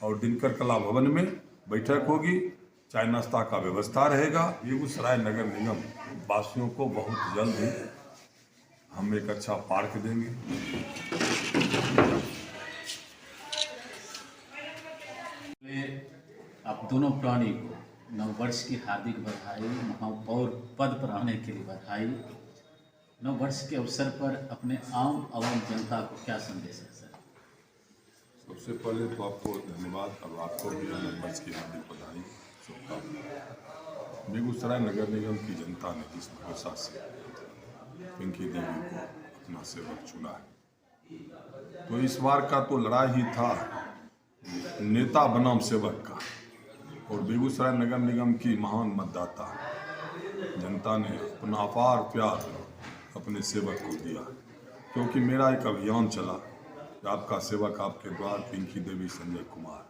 और दिनकर कला भवन में बैठक होगी, चाय नाश्ता का व्यवस्था रहेगा। बेगूसराय नगर निगम वासियों को बहुत जल्द ही हम एक अच्छा पार्क देंगे। आप दोनों प्राणी को नववर्ष की हार्दिक बधाई, महापौर पद पर आने के लिए बधाई। नववर्ष के अवसर पर अपने आम जनता को क्या संदेश है सर? सबसे पहले तो आपको धन्यवाद, अब आपको भी नववर्ष की हार्दिक बधाई, शुभकामनाएं। बेगूसराय नगर निगम की जनता ने जिस भरोसा से पिंकी देवी को अपना सेवक चुना है, तो इस बार का तो लड़ाई ही था नेता बनाम सेवक का। और बेगूसराय नगर निगम की महान मतदाता जनता ने अपना अपार प्यार अपने सेवक को दिया, क्योंकि मेरा एक अभियान चला, आपका सेवक आपके द्वार, पिंकी देवी संजय कुमार,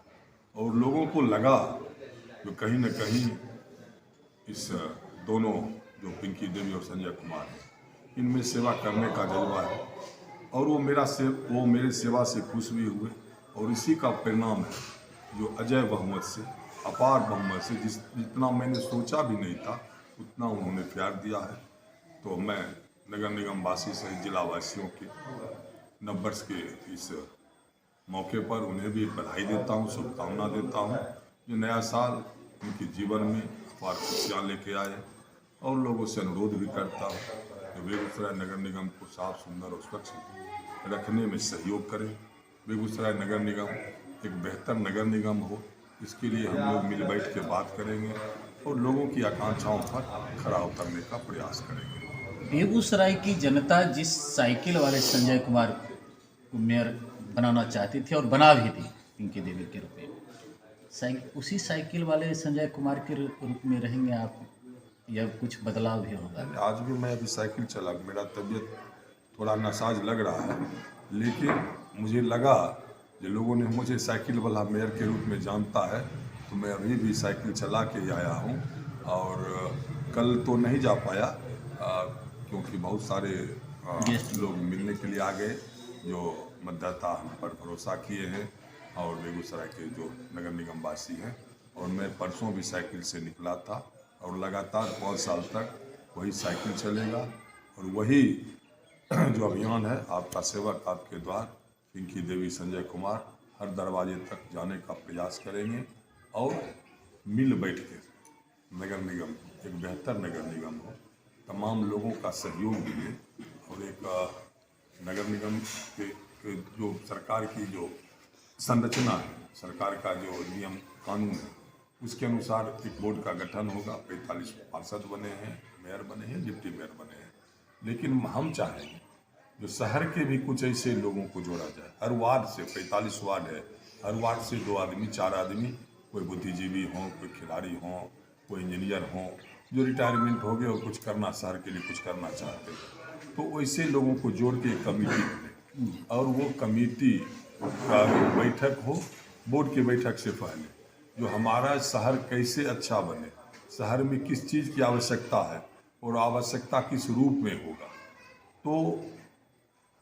और लोगों को लगा जो कहीं न कहीं इस दोनों जो पिंकी देवी और संजय कुमार हैं, इनमें सेवा करने का जज्बा है, और वो मेरे सेवा से खुश भी हुए। और इसी का परिणाम है जो अजय बहुमत से, अपार बहुमत से, जितना मैंने सोचा भी नहीं था उतना उन्होंने प्यार दिया है। तो मैं नगर निगम वासी सहित जिला वासियों के नववर्ष के इस मौके पर उन्हें भी बधाई देता हूँ, शुभकामना देता हूँ। जो नया साल उनके जीवन में अपार खुशियाँ लेके आए, और लोगों से अनुरोध भी करता हूँ कि बेगूसराय नगर निगम को साफ, सुंदर और स्वच्छ रखने में सहयोग करें। बेगूसराय नगर निगम एक बेहतर नगर निगम हो, इसके लिए हम लोग मिल बैठ के बात करेंगे और लोगों की आकांक्षाओं पर खरा उतरने का प्रयास करेंगे। बेगूसराय की जनता जिस साइकिल वाले संजय कुमार को मेयर बनाना चाहती थी और बना भी थी पिंकी देवी के रूप में, उसी साइकिल वाले संजय कुमार के रूप में रहेंगे आप, या कुछ बदलाव भी होगा? आज भी मैं अभी साइकिल चला, मेरा तबीयत थोड़ा नासाज लग रहा है, लेकिन मुझे लगा जो लोगों ने मुझे साइकिल वाला मेयर के रूप में जानता है, तो मैं अभी भी साइकिल चला के आया हूँ। और कल तो नहीं जा पाया क्योंकि बहुत सारे लोग मिलने के लिए आ गए जो मतदाता हम पर भरोसा किए हैं और बेगूसराय के जो नगर निगम वासी हैं। और मैं परसों भी साइकिल से निकला था, और लगातार 5 साल तक वही साइकिल चलेगा, और वही जो अभियान है आपका सेवक आपके द्वार, पिंकी देवी संजय कुमार, हर दरवाजे तक जाने का प्रयास करेंगे, और मिल बैठ के नगर निगम एक बेहतर नगर निगम हो, तमाम लोगों का सहयोग मिले, और एक नगर निगम के जो सरकार की जो संरचना है, सरकार का जो नियम कानून है, उसके अनुसार एक बोर्ड का गठन होगा। 45 पार्षद बने हैं, मेयर बने हैं, डिप्टी मेयर बने हैं, लेकिन हम चाहेंगे जो शहर के भी कुछ ऐसे लोगों को जोड़ा जाए। हर वार्ड से 45 वार्ड है, हर वार्ड से 2 आदमी 4 आदमी, कोई बुद्धिजीवी हों, कोई खिलाड़ी हों, कोई इंजीनियर हों, जो रिटायरमेंट हो गए और कुछ करना, शहर के लिए कुछ करना चाहते हैं, तो वैसे लोगों को जोड़ के एक कमेटी बने, और वो कमेटी का बैठक हो बोर्ड की बैठक से पहले, जो हमारा शहर कैसे अच्छा बने, शहर में किस चीज़ की आवश्यकता है और आवश्यकता किस रूप में होगा, तो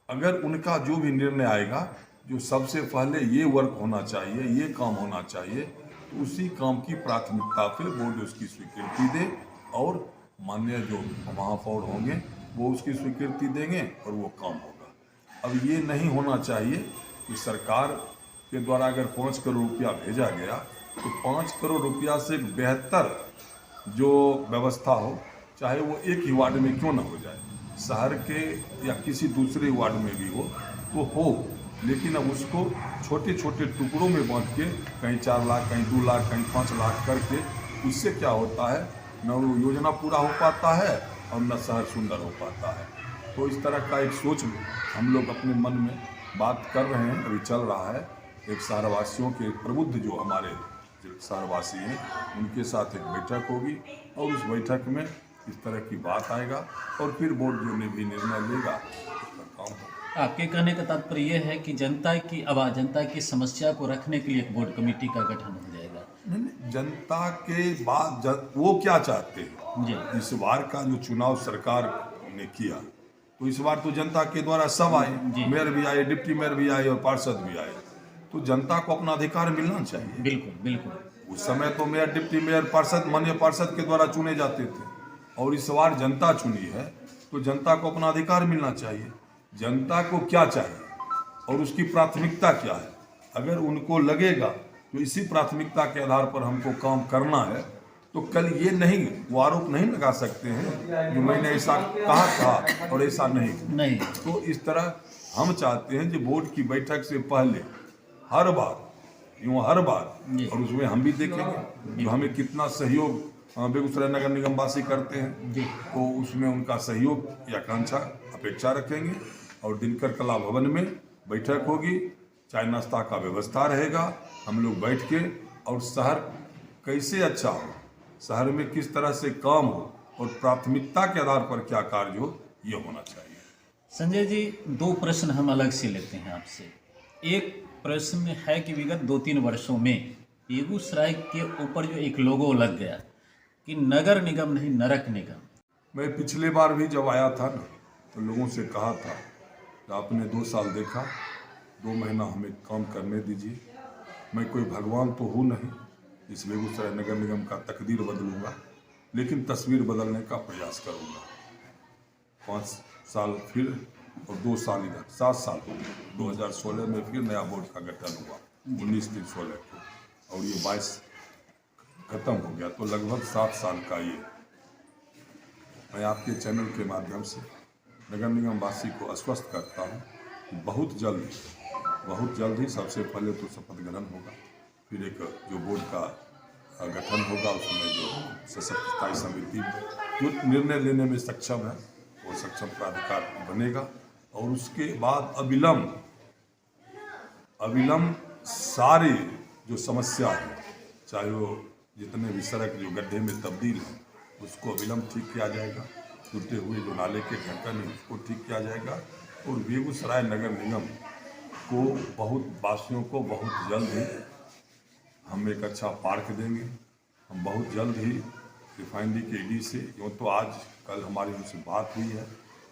अगर उनका जो भी निर्णय आएगा, जो सबसे पहले ये वर्क होना चाहिए, ये काम होना चाहिए, तो उसी काम की प्राथमिकता पे बोर्ड उसकी स्वीकृति दे, और माननीय जो महापौर होंगे वो उसकी स्वीकृति देंगे और वो काम होगा। अब ये नहीं होना चाहिए कि सरकार के द्वारा अगर 5 करोड़ रुपया भेजा गया, तो 5 करोड़ रुपया से एक बेहतर जो व्यवस्था हो, चाहे वो एक ही वार्ड में क्यों ना हो जाए, शहर के या किसी दूसरे वार्ड में भी हो तो हो, लेकिन अब उसको छोटे छोटे टुकड़ों में बांट के कहीं 4 लाख, कहीं 2 लाख, कहीं 5 लाख करके, उससे क्या होता है, न वो योजना पूरा हो पाता है और न शहर सुंदर हो पाता है। तो इस तरह का एक सोच हम लोग अपने मन में बात कर रहे हैं, अभी चल रहा है। एक शहरवासियों के प्रबुद्ध जो हमारे शहरवासी हैं, उनके साथ एक बैठक होगी, और उस बैठक में इस तरह की बात आएगा, और फिर बोर्ड जो भी निर्णय लेगा उस पर काम होगा। आपके कहने का तात्पर्य यह है कि जनता की आवाज़, जनता की समस्या को रखने के लिए एक बोर्ड कमेटी का गठन हो जाएगा? नहीं, जनता के बाद वो क्या चाहते हैं जी। इस बार का जो चुनाव सरकार ने किया, तो इस बार तो जनता के द्वारा सब आए, मेयर भी आए, डिप्टी मेयर भी आए और पार्षद भी आए, तो जनता को अपना अधिकार मिलना चाहिए। बिल्कुल बिल्कुल। उस समय तो मेयर, डिप्टी मेयर, पार्षद, माननीय पार्षद के द्वारा चुने जाते थे, और इस बार जनता चुनी है तो जनता को अपना अधिकार मिलना चाहिए। जनता को क्या चाहिए और उसकी प्राथमिकता क्या है, अगर उनको लगेगा तो इसी प्राथमिकता के आधार पर हमको काम करना है, तो कल ये नहीं, वो आरोप नहीं लगा सकते हैं कि मैंने ऐसा कहा था और ऐसा नहीं। तो इस तरह हम चाहते हैं कि बोर्ड की बैठक से पहले हर बार और उसमें हम भी देखेंगे जो हमें कितना सहयोग बेगूसराय नगर निगम वासी करते हैं, तो उसमें उनका सहयोग या आकांक्षा अपेक्षा रखेंगे। और दिनकर कला भवन में बैठक होगी, चाय नाश्ता का व्यवस्था रहेगा, हम लोग बैठ के, और शहर कैसे अच्छा हो, शहर में किस तरह से काम हो और प्राथमिकता के आधार पर क्या कार्य हो, ये होना चाहिए। संजय जी, दो प्रश्न हम अलग से लेते हैं आपसे। एक प्रश्न है कि विगत 2-3 वर्षों में बेगूसराय के ऊपर जो एक लोगो लग गया कि नगर निगम नहीं नरक निगम। मैं पिछले बार भी जब आया था ना, तो लोगों से कहा था कि आपने 2 साल देखा, 2 महीना हमें काम करने दीजिए। मैं कोई भगवान तो हूँ नहीं इस बेगूसराय नगर निगम का तकदीर बदलूंगा, लेकिन तस्वीर बदलने का प्रयास करूंगा। 5 साल फिर और 2 साल इधर, 7 साल हो गए। 2016 में फिर नया बोर्ड का गठन हुआ, 19/3/16 को, और ये 22 खत्म हो गया, तो लगभग 7 साल का ये। मैं आपके चैनल के माध्यम से नगर निगम वासी को आश्वस्त करता हूँ कि बहुत जल्द ही सबसे पहले तो शपथ ग्रहण होगा, फिर एक जो बोर्ड का गठन होगा, उसमें जो सशक्त स्थायी समिति जो निर्णय लेने में सक्षम है वो सक्षम प्राधिकार बनेगा, और उसके बाद अविलंब सारी जो समस्या है, चाहे वो जितने भी सड़क जो गड्ढे में तब्दील है उसको अविलंब ठीक किया जाएगा, टूटे हुए जो नाले के ढक्कन है उसको ठीक किया जाएगा, और बेगूसराय नगर निगम को वासियों को बहुत जल्द ही हम एक अच्छा पार्क देंगे। हम बहुत जल्द ही रिफाइनरी के ईडी से, क्यों तो आज कल हमारी उनसे बात हुई है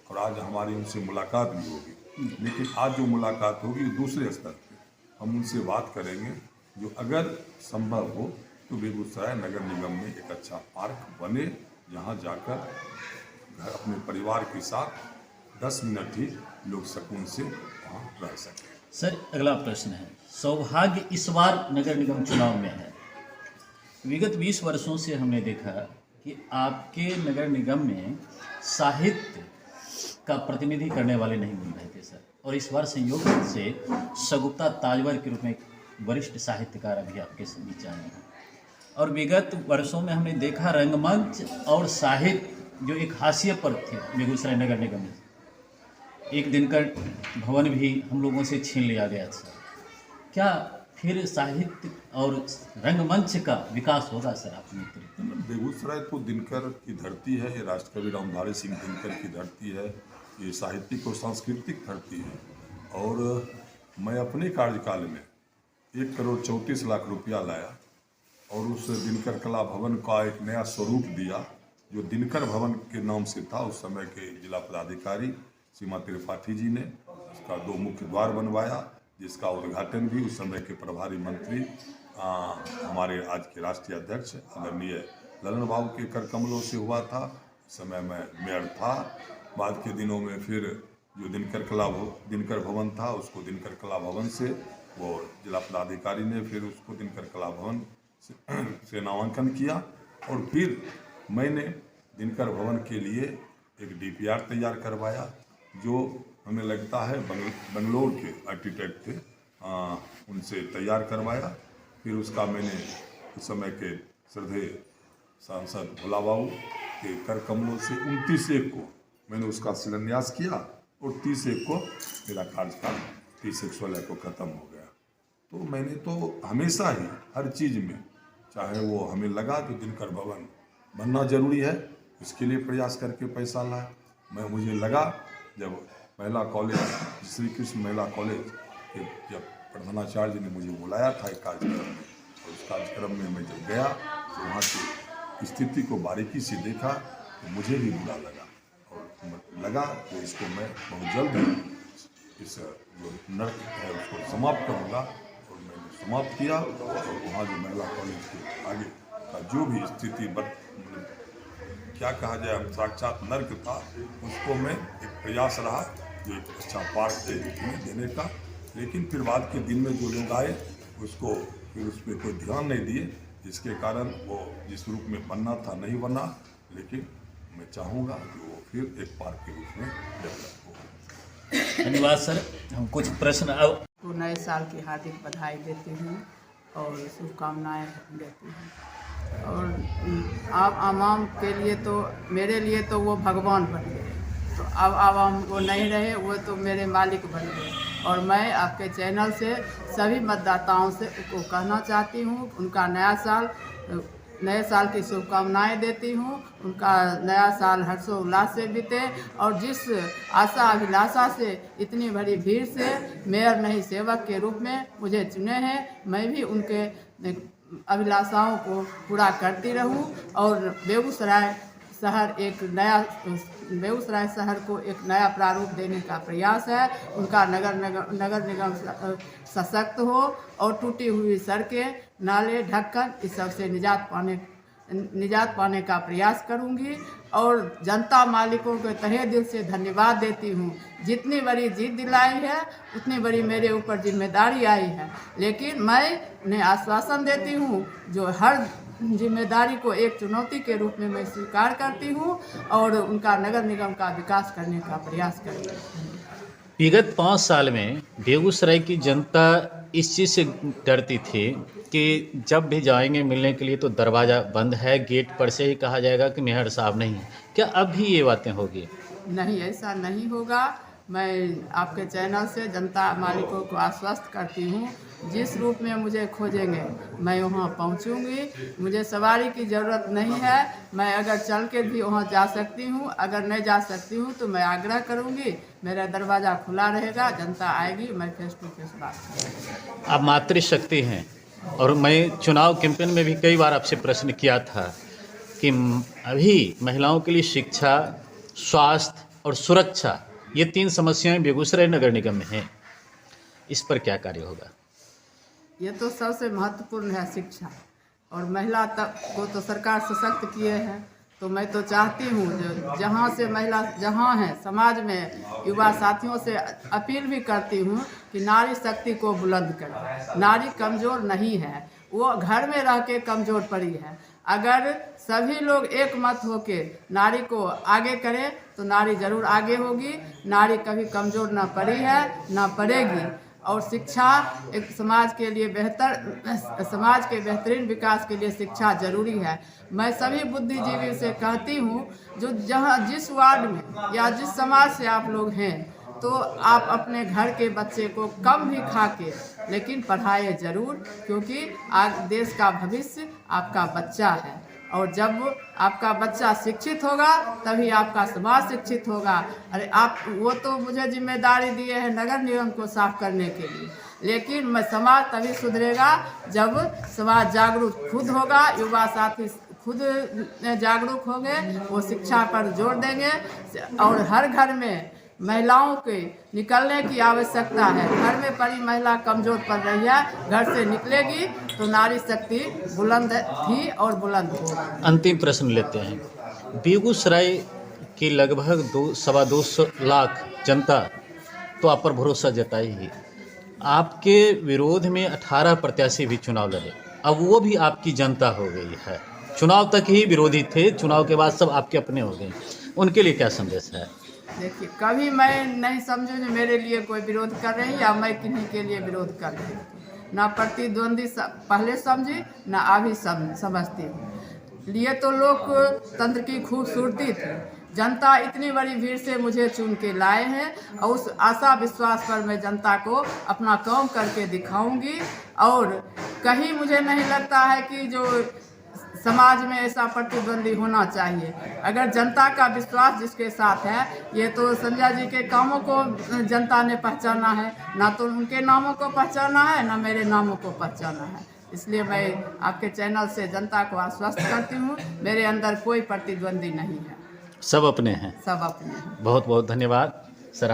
और आज हमारी उनसे मुलाकात भी होगी, लेकिन आज जो मुलाकात होगी दूसरे स्तर पे हम उनसे बात करेंगे, जो अगर संभव हो तो बेगूसराय नगर निगम में एक अच्छा पार्क बने, जहां जाकर घर अपने परिवार के साथ 10 मिनट ही लोग सुकून से वहाँ रह सकें। सर, अगला प्रश्न है, सौभाग्य इस बार नगर निगम चुनाव में है। विगत 20 वर्षों से हमने देखा कि आपके नगर निगम में साहित्य का प्रतिनिधि करने वाले नहीं मिल रहे थे सर, और इस बार संयोग से सगुप्ता ताजवर के रूप में वरिष्ठ साहित्यकार अभी आपके बीच आए हैं। और विगत वर्षों में हमने देखा रंगमंच और साहित्य जो एक हाशिए पर थे बेगूसराय नगर निगम में, एक दिनकर भवन भी हम लोगों से छीन लिया गया सर। क्या फिर साहित्य और रंगमंच का विकास होगा सर आपके नेतृत्व में? बेगूसराय तो दिनकर की धरती है, ये राष्ट्रकवि रामधारी सिंह दिनकर की धरती है, ये साहित्यिक और सांस्कृतिक धरती है, और मैं अपने कार्यकाल में 1,34,00,000 रुपया लाया और उस दिनकर कला भवन का एक नया स्वरूप दिया, जो दिनकर भवन के नाम से था। उस समय के जिला पदाधिकारी सीमा त्रिपाठी जी ने उसका 2 मुख्य द्वार बनवाया, जिसका उद्घाटन भी उस समय के प्रभारी मंत्री हमारे आज के राष्ट्रीय अध्यक्ष आदरणीय ललन बाबू के कर कमलों से हुआ था। उस समय मैं मेयर था। बाद के दिनों में फिर जो दिनकर भवन था उसको दिनकर कला भवन से वो जिला पदाधिकारी ने फिर उसको दिनकर कला भवन से नामांकन किया, और फिर मैंने दिनकर भवन के लिए एक DPR तैयार करवाया, जो हमें लगता है बंगलोर के आर्किटेक्ट थे, उनसे तैयार करवाया। फिर उसका मैंने उस समय के श्रद्धेय सांसद भोला बाबू के कर कमलों से 29/1 को मैंने उसका शिलान्यास किया, और 30/1 को मेरा कार्यकाल 30/1/16 को ख़त्म हो गया। तो मैंने तो हमेशा ही हर चीज़ में, चाहे वो हमें लगा कि दिनकर भवन बनना जरूरी है, इसके लिए प्रयास करके पैसा लाया। मुझे लगा जब महिला कॉलेज, श्री कृष्ण महिला कॉलेज के जब प्रधानाचार्य ने मुझे बुलाया था एक कार्यक्रम में, और उस कार्यक्रम में मैं जब गया तो वहाँ की स्थिति को बारीकी से देखा तो मुझे भी बुरा लगा, और लगा तो इसको मैं बहुत जल्द इस जो नर्क है उसको समाप्त करूँगा, और समाप्त किया और वहाँ जो महिला कॉलेज के आगे का जो भी स्थिति क्या कहा जाए, हम साक्षात नर्क था, उसको मैं एक प्रयास रहा जो एक अच्छा पार्क देने का। लेकिन फिर बाद के दिन में जो लोग आए उसको फिर उस पर कोई ध्यान नहीं दिए, जिसके कारण वो जिस रूप में बनना था नहीं बना। लेकिन मैं चाहूँगा कि वो फिर एक पार्क के रूप में डेवलप हो। धन्यवाद सर। हम कुछ प्रश्न अब को नए साल की हार्दिक बधाई देती हूँ और शुभकामनाएं देती हूँ। और आप आवाम के लिए तो मेरे लिए तो वो भगवान बन गए, तो अब आवाम वो नहीं रहे, वो तो मेरे मालिक बन गए। और मैं आपके चैनल से सभी मतदाताओं से को कहना चाहती हूँ, उनका नए साल की शुभकामनाएं देती हूँ। उनका नया साल हर्षोल्लास से बीते और जिस आशा अभिलाषा से इतनी बड़ी भीड़ से मेयर नहीं सेवक के रूप में मुझे चुने हैं, मैं भी उनके अभिलाषाओं को पूरा करती रहूं और बेगूसराय शहर को एक नया प्रारूप देने का प्रयास है। उनका नगर निगम सशक्त हो और टूटी हुई सड़कें, नाले, ढक्कन इस सब से निजात पाने का प्रयास करूंगी। और जनता मालिकों को तहे दिल से धन्यवाद देती हूं। जितनी बड़ी जीत दिलाई है उतनी बड़ी मेरे ऊपर जिम्मेदारी आई है, लेकिन मैं उन्हें आश्वासन देती हूं जो हर जिम्मेदारी को एक चुनौती के रूप में मैं स्वीकार करती हूं और उनका नगर निगम का विकास करने का प्रयास करूँगी। विगत 5 साल में बेगूसराय की जनता इस चीज़ से डरती थी कि जब भी जाएंगे मिलने के लिए तो दरवाज़ा बंद है, गेट पर से ही कहा जाएगा कि मेहर साहब नहीं है। क्या अब भी ये बातें होगी? नहीं, ऐसा नहीं होगा। मैं आपके चैनल से जनता मालिकों को आश्वस्त करती हूँ, जिस रूप में मुझे खोजेंगे मैं वहाँ पहुँचूँगी। मुझे सवारी की ज़रूरत नहीं है, मैं अगर चल के भी वहाँ जा सकती हूँ। अगर नहीं जा सकती हूँ तो मैं आग्रह करूँगी, मेरा दरवाज़ा खुला रहेगा, जनता आएगी, मैं फेस टू फेस बात करूँगी। आप मातृशक्ति हैं और मैं चुनाव कैंपेन में भी कई बार आपसे प्रश्न किया था कि अभी महिलाओं के लिए शिक्षा, स्वास्थ्य और सुरक्षा, ये 3 समस्याएं बेगूसराय नगर निगम में हैं। इस पर क्या कार्य होगा? ये तो सबसे महत्वपूर्ण है शिक्षा, और महिला तक को तो सरकार सशक्त किए हैं। तो मैं तो चाहती हूँ जो जहाँ से महिला जहाँ हैं समाज में, युवा साथियों से अपील भी करती हूँ कि नारी शक्ति को बुलंद करें। नारी कमज़ोर नहीं है, वो घर में रह के कमज़ोर पड़ी है। अगर सभी लोग एक मत होके नारी को आगे करें तो नारी ज़रूर आगे होगी। नारी कभी कमज़ोर ना पड़ी है ना पड़ेगी। और शिक्षा एक समाज के बेहतरीन विकास के लिए शिक्षा जरूरी है। मैं सभी बुद्धिजीवी से कहती हूँ जो जिस वार्ड में या जिस समाज से आप लोग हैं, तो आप अपने घर के बच्चे को कम भी खा के लेकिन पढ़ाए ज़रूर, क्योंकि आज देश का भविष्य आपका बच्चा है। और जब आपका बच्चा शिक्षित होगा तभी आपका समाज शिक्षित होगा। अरे आप वो तो मुझे जिम्मेदारी दिए हैं नगर निगम को साफ करने के लिए, लेकिन मैं समाज तभी सुधरेगा जब समाज जागरूक खुद होगा, युवा साथी खुद जागरूक होंगे, वो शिक्षा पर जोर देंगे। और हर घर में महिलाओं के निकलने की आवश्यकता है। घर में पड़ी महिला कमज़ोर पड़ रही है, घर से निकलेगी तो नारी शक्ति बुलंद थी और बुलंद होगी। अंतिम प्रश्न लेते हैं। बेगूसराय की लगभग 2.25 लाख जनता तो आप पर भरोसा जताई ही। आपके विरोध में 18 प्रत्याशी भी चुनाव लड़े, अब वो भी आपकी जनता हो गई है। चुनाव तक ही विरोधी थे, चुनाव के बाद सब आपके अपने हो गए। उनके लिए क्या संदेश है? देखिए, कभी मैं नहीं समझूँ जो मेरे लिए कोई विरोध कर रही या मैं किन्हीं के लिए विरोध कर रही हूँ। ना प्रतिद्वंदी पहले समझी ना अभी समझती हूँ। लिए तो लोकतंत्र की खूबसूरती थी। जनता इतनी बड़ी भीड़ से मुझे चुन के लाए हैं और उस आशा विश्वास पर मैं जनता को अपना काम करके दिखाऊंगी। और कहीं मुझे नहीं लगता है कि जो समाज में ऐसा प्रतिद्वंदी होना चाहिए। अगर जनता का विश्वास जिसके साथ है, ये तो संजय जी के कामों को जनता ने पहचाना है, ना तो उनके नामों को पहचाना है ना मेरे नामों को पहचाना है। इसलिए मैं आपके चैनल से जनता को आश्वस्त करती हूँ, मेरे अंदर कोई प्रतिद्वंदी नहीं है। सब अपने हैं। सब अपने हैं। बहुत बहुत धन्यवाद सर।